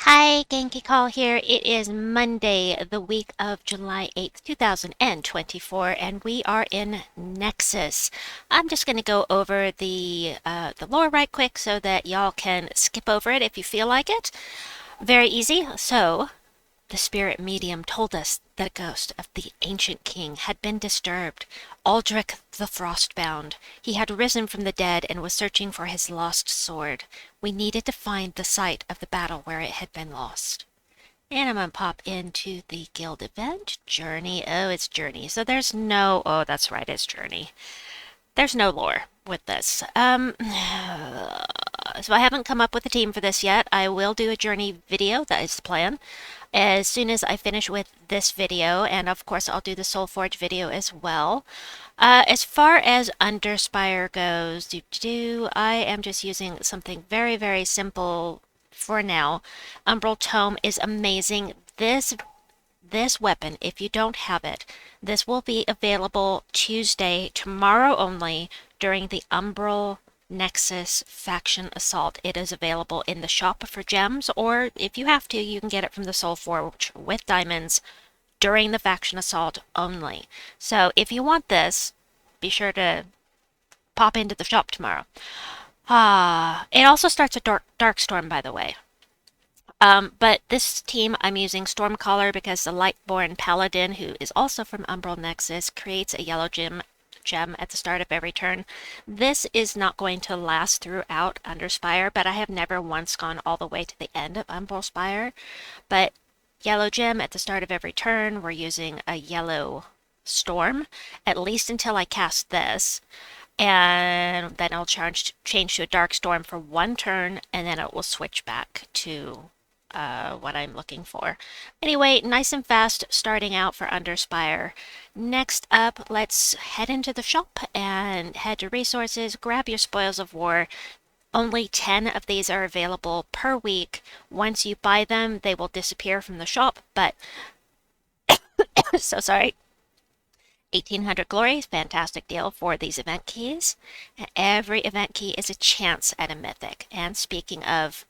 Hi, Genki Call here. It is Monday, the week of July 8th, 2024, and we are in Nexus. I'm just going to go over the lore right quick so that y'all can skip over it if you feel like it. Very easy. So, the spirit medium told us that a ghost of the ancient king had been disturbed. Aldrich the Frostbound. He had risen from the dead and was searching for his lost sword. We needed to find the site of the battle where it had been lost. And I'm going to pop into the guild event. Journey. Oh, it's Journey. So there's no... Oh, that's right, it's Journey. There's no lore with this. So I haven't come up with a team for this yet. I will do a Journey video. That is the plan as soon as I finish with this video, and of course I'll do the Soulforge video as well. As far as Underspire goes, I am just using something very, very simple for now. Umbral Tome is amazing. This weapon, if you don't have it, this will be available Tuesday, tomorrow only, during the Umbral Nexus Faction Assault. It is available in the shop for gems, or if you have to, you can get it from the Soul Forge with diamonds during the Faction Assault only. So if you want this, be sure to pop into the shop tomorrow. It also starts at Darkstorm, by the way. But this team, I'm using Stormcaller because the Lightborn Paladin, who is also from Umbral Nexus, creates a yellow gem at the start of every turn. This is not going to last throughout Underspire, but I have never once gone all the way to the end of Umbral Spire. But yellow gem at the start of every turn, we're using a yellow storm, at least until I cast this. And then I'll change to a dark storm for one turn, and then it will switch back to what I'm looking for. Anyway, nice and fast starting out for Underspire. Next up, let's head into the shop and head to resources, grab your spoils of war. Only 10 of these are available per week. Once you buy them, they will disappear from the shop, but so sorry. 1800 glory, fantastic deal for these event keys. Every event key is a chance at a mythic. And speaking of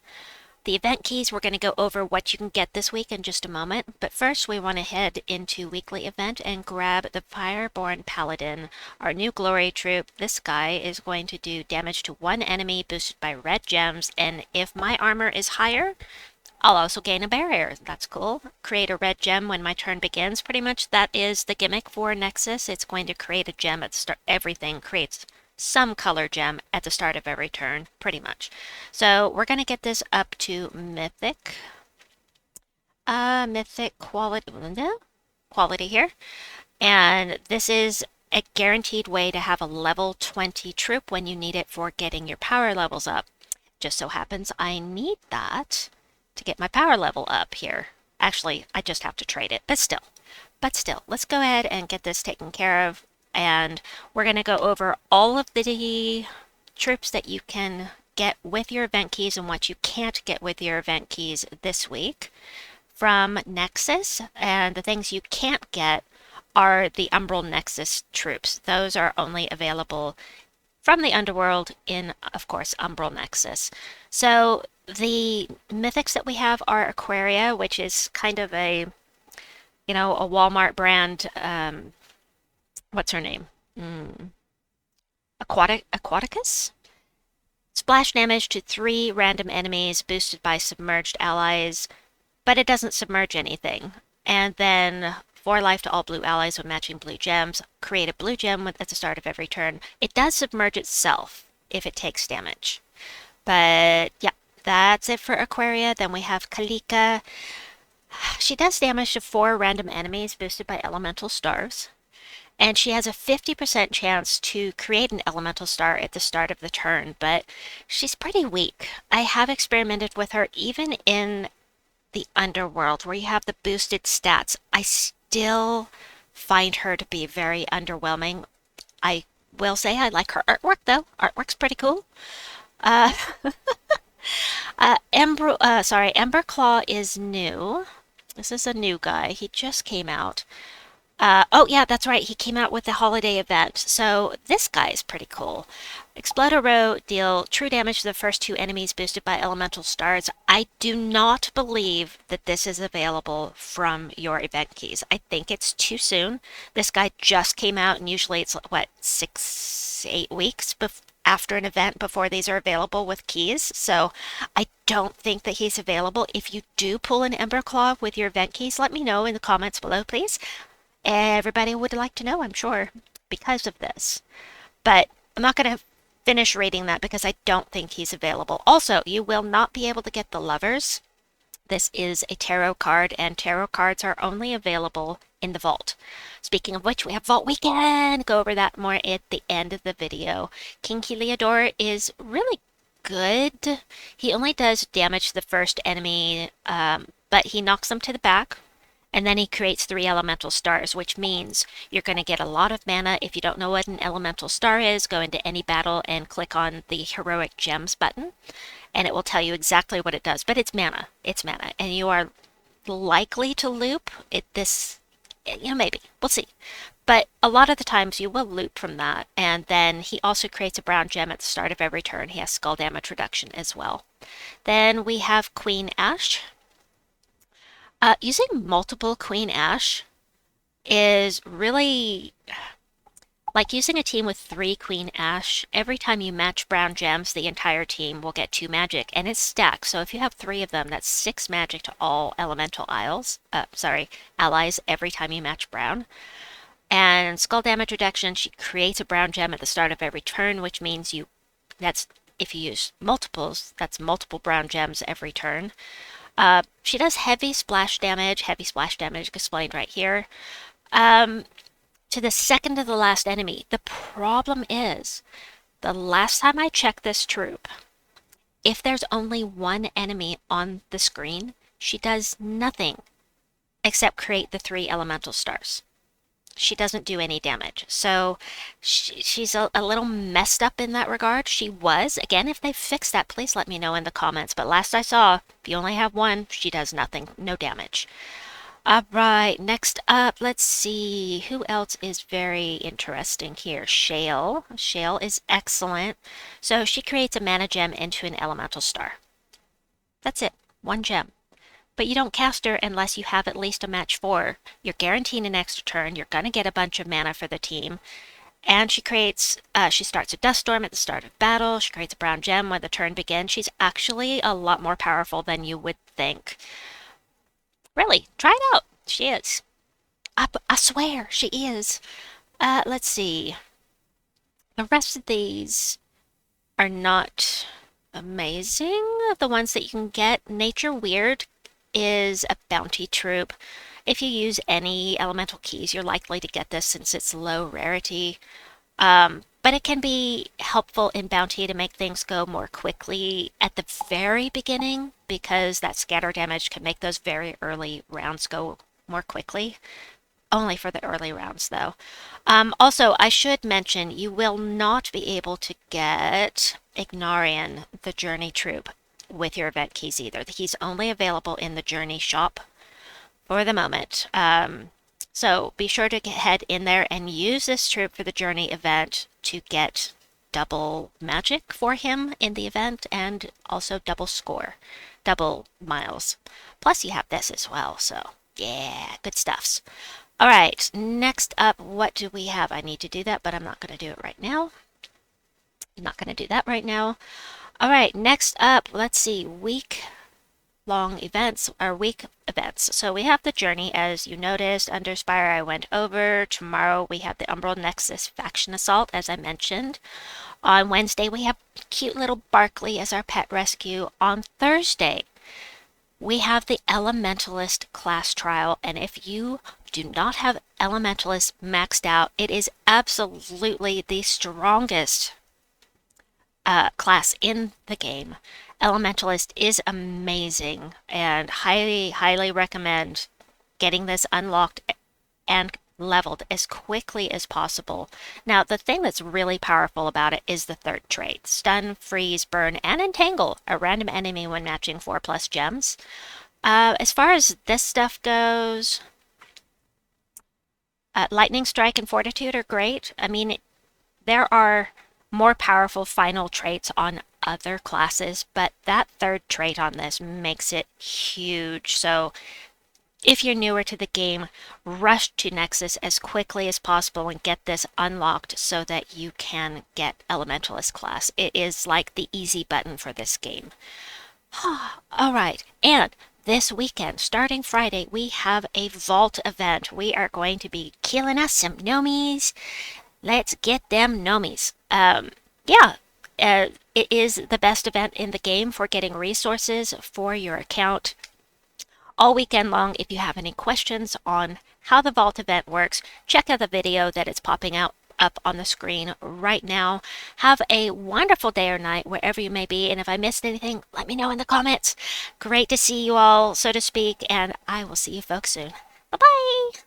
the event keys, we're going to go over what you can get this week in just a moment, but first we want to head into weekly event and grab the Fireborn Paladin, our new glory troop. This guy is going to do damage to one enemy boosted by red gems, and if my armor is higher, I'll also gain a barrier. That's cool. Create a red gem when my turn begins. Pretty much that is the gimmick for Nexus. It's going to create a gem at the start. Everything creates some color gem at the start of every turn, pretty much. So we're going to get this up to Mythic. Mythic quality here. And this is a guaranteed way to have a level 20 troop when you need it for getting your power levels up. Just so happens I need that to get my power level up here. Actually, I just have to trade it, but still, let's go ahead and get this taken care of. And we're going to go over all of the troops that you can get with your event keys and what you can't get with your event keys this week from Nexus. And the things you can't get are the Umbral Nexus troops. Those are only available from the Underworld in, of course, Umbral Nexus. So the mythics that we have are Aquaria, which is kind of a Walmart brand. What's her name? Aquaticus? Splash damage to 3 random enemies boosted by submerged allies, but it doesn't submerge anything. And then 4 life to all blue allies with matching blue gems. Create a blue gem at the start of every turn. It does submerge itself if it takes damage. But yeah, that's it for Aquaria. Then we have Kalika. She does damage to 4 random enemies boosted by elemental stars. And she has a 50% chance to create an elemental star at the start of the turn, but she's pretty weak. I have experimented with her even in the Underworld where you have the boosted stats. I still find her to be very underwhelming. I will say I like her artwork though. Artwork's pretty cool. Uh, Emberclaw is new. This is a new guy. He just came out. Oh yeah, that's right. He came out with the holiday event. So this guy is pretty cool. Explode a row, deal true damage to the first two enemies boosted by elemental stars. I do not believe that this is available from your event keys. I think it's too soon. This guy just came out, and usually it's what, 6, 8 weeks after an event before these are available with keys. So I don't think that he's available. If you do pull an Ember Claw with your event keys, let me know in the comments below, please. Everybody would like to know, I'm sure, because of this. But I'm not going to finish reading that because I don't think he's available. Also, you will not be able to get the Lovers. This is a tarot card, and tarot cards are only available in the vault. Speaking of which, we have Vault Weekend. Go over that more at the end of the video. King Heliodor is really good. He only does damage to the first enemy, but he knocks them to the back. And then he creates 3 elemental stars, which means you're going to get a lot of mana. If you don't know what an elemental star is, go into any battle and click on the Heroic Gems button, and it will tell you exactly what it does. But it's mana. It's mana. And you are likely to loop this, maybe. We'll see. But a lot of the times you will loop from that. And then he also creates a brown gem at the start of every turn. He has skull damage reduction as well. Then we have Queen Ash. Using multiple Queen Ash is really like using a team with 3 Queen Ash. Every time you match brown gems, the entire team will get 2 magic, and it's stacked. So if you have 3 of them, that's 6 magic to all elemental allies every time you match brown. And skull damage reduction, she creates a brown gem at the start of every turn, which means that's if you use multiples, that's multiple brown gems every turn. She does heavy splash damage explained right here, to the second to the last enemy. The problem is, the last time I checked this troop, if there's only one enemy on the screen, she does nothing except create the 3 elemental stars. She doesn't do any damage. So she's a little messed up in that regard. She was. Again, if they fix that, please let me know in the comments. But last I saw, if you only have one, she does nothing. No damage. All right, next up, let's see. Who else is very interesting here? Shale. Shale is excellent. So she creates a mana gem into an elemental star. That's it. 1 gem. But you don't cast her unless you have at least a match 4. You're guaranteeing an extra turn. You're going to get a bunch of mana for the team. And she starts a Dust Storm at the start of battle. She creates a brown gem when the turn begins. She's actually a lot more powerful than you would think. Really, try it out. She is. I swear, she is. Let's see. The rest of these are not amazing. The ones that you can get, Nature Weird is a bounty troop. If you use any elemental keys, you're likely to get this since it's low rarity. But it can be helpful in bounty to make things go more quickly at the very beginning, because that scatter damage can make those very early rounds go more quickly. Only for the early rounds, though. Also, I should mention, you will not be able to get Ignarian, the Journey troop, with your event keys either. He's only available in the Journey shop for the moment. So be sure to head in there and use this troop for the Journey event to get double magic for him in the event, and also double score, double miles. Plus you have this as well, so yeah, good stuffs. All right, next up, what do we have? I need to do that, but I'm not going to do it right now. I'm not going to do that right now. All right, next up, let's see, week-long events, or week events. So we have the Journey, as you noticed. Under Spire, I went over. Tomorrow, we have the Umbral Nexus Faction Assault, as I mentioned. On Wednesday, we have cute little Barkley as our pet rescue. On Thursday, we have the Elementalist class trial, and if you do not have Elementalist maxed out, it is absolutely the strongest class in the game. Elementalist is amazing, and highly recommend getting this unlocked and leveled as quickly as possible. Now, the thing that's really powerful about it is the 3rd trait. Stun, freeze, burn, and entangle a random enemy when matching 4+ gems. As far as this stuff goes, Lightning Strike and Fortitude are great. I mean, there are more powerful final traits on other classes, but that third trait on this makes it huge. So if you're newer to the game, rush to Nexus as quickly as possible and get this unlocked so that you can get Elementalist class. It is like the easy button for this game. All right, and this weekend, starting Friday, we have a vault event. We are going to be killing us some gnomies. Let's get them gnomies. Yeah, it is the best event in the game for getting resources for your account all weekend long. If you have any questions on how the vault event works, check out the video that is popping out up on the screen right now. Have a wonderful day or night wherever you may be, and if I missed anything, let me know in the comments. Great to see you all, so to speak, and I will see you folks soon. Bye bye.